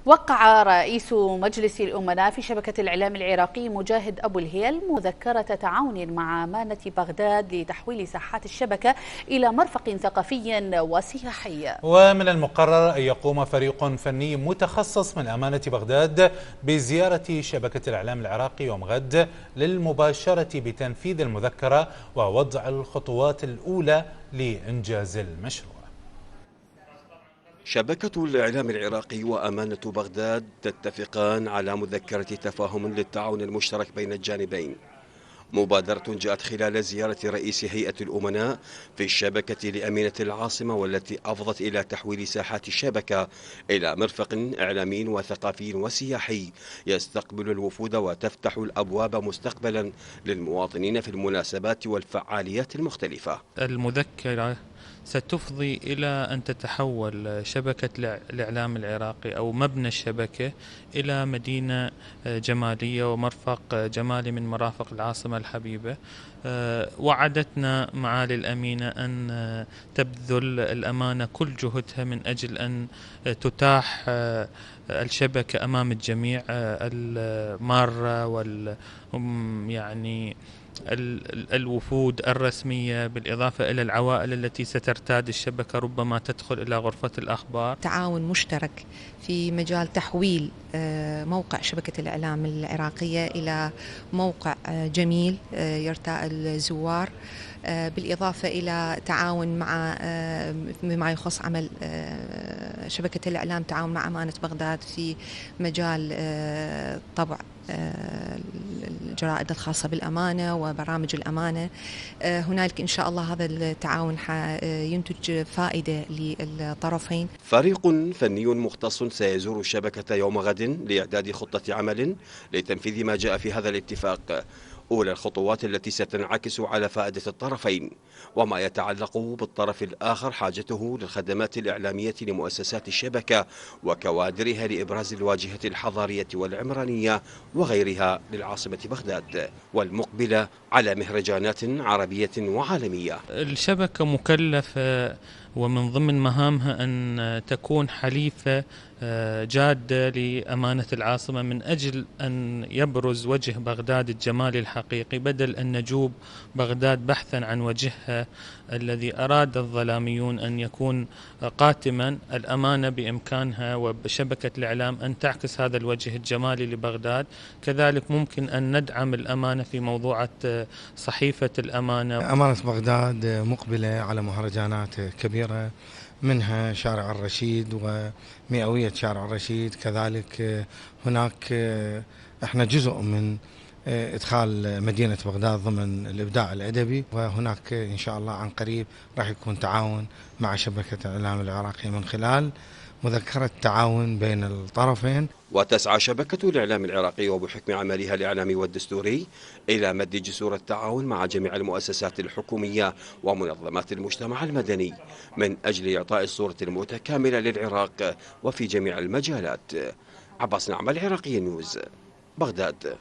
وقع رئيس مجلس الأمناء في شبكة الإعلام العراقي مجاهد أبو الهيل مذكرة تعاون مع أمانة بغداد لتحويل ساحات الشبكة إلى مرفق ثقافي وسياحي. ومن المقرر أن يقوم فريق فني متخصص من أمانة بغداد بزيارة شبكة الإعلام العراقي يوم غد للمباشرة بتنفيذ المذكرة ووضع الخطوات الأولى لإنجاز المشروع. شبكة الإعلام العراقي وأمانة بغداد تتفقان على مذكرة تفاهم للتعاون المشترك بين الجانبين. مبادرة جاءت خلال زيارة رئيس هيئة الأمناء في الشبكة لأمينة العاصمة، والتي أفضت إلى تحويل ساحات الشبكة إلى مرفق إعلامي وثقافي وسياحي يستقبل الوفود وتفتح الأبواب مستقبلا للمواطنين في المناسبات والفعاليات المختلفة. المذكرة ستفضي إلى أن تتحول شبكة الإعلام العراقي أو مبنى الشبكة إلى مدينة جمالية ومرفق جمالي من مرافق العاصمة الحبيبة. وعدتنا معالي الأمينة أن تبذل الأمانة كل جهدها من أجل أن تتاح الشبكة أمام الجميع، المارة يعني الوفود الرسمية، بالإضافة إلى العوائل التي سترتاد الشبكة ربما تدخل إلى غرفة الأخبار. تعاون مشترك في مجال تحويل موقع شبكة الإعلام العراقية إلى موقع جميل يرتاء الزوار، بالإضافة إلى تعاون مع يخص عمل شبكة الإعلام، تعاون مع أمانة بغداد في مجال طبع الجرائد الخاصة بالأمانة وبرامج الأمانة. هنالك إن شاء الله هذا التعاون ينتج فائدة للطرفين. فريق فني مختص سيزور الشبكة يوم غد لإعداد خطة عمل لتنفيذ ما جاء في هذا الاتفاق، أولى الخطوات التي ستنعكس على فائدة الطرفين، وما يتعلق بالطرف الآخر حاجته للخدمات الإعلامية لمؤسسات الشبكة وكوادرها لإبراز الواجهة الحضارية والعمرانية وغيرها للعاصمة بغداد، والمقبلة على مهرجانات عربية وعالمية. الشبكة مكلفة ومن ضمن مهامها أن تكون حليفة جادة لأمانة العاصمة من أجل أن يبرز وجه بغداد الجمالي الحقيقي، بدل أن نجوب بغداد بحثا عن وجهها الذي أراد الظلاميون أن يكون قاتما. الأمانة بإمكانها وبشبكة الإعلام أن تعكس هذا الوجه الجمالي لبغداد. كذلك ممكن أن ندعم الأمانة في موضوعة صحيفة الأمانة. أمانة بغداد مقبلة على مهرجانات كبيرة، منها شارع الرشيد ومئوية شارع الرشيد. كذلك هناك احنا جزء من إدخال مدينة بغداد ضمن الإبداع الأدبي، وهناك إن شاء الله عن قريب راح يكون تعاون مع شبكة الإعلام العراقي من خلال مذكرة تعاون بين الطرفين. وتسعى شبكة الإعلام العراقي وبحكم عملها الإعلامي والدستوري إلى مد جسور التعاون مع جميع المؤسسات الحكومية ومنظمات المجتمع المدني من أجل إعطاء الصورة المتكاملة للعراق وفي جميع المجالات. عباس نعمة، العراقي نيوز، بغداد.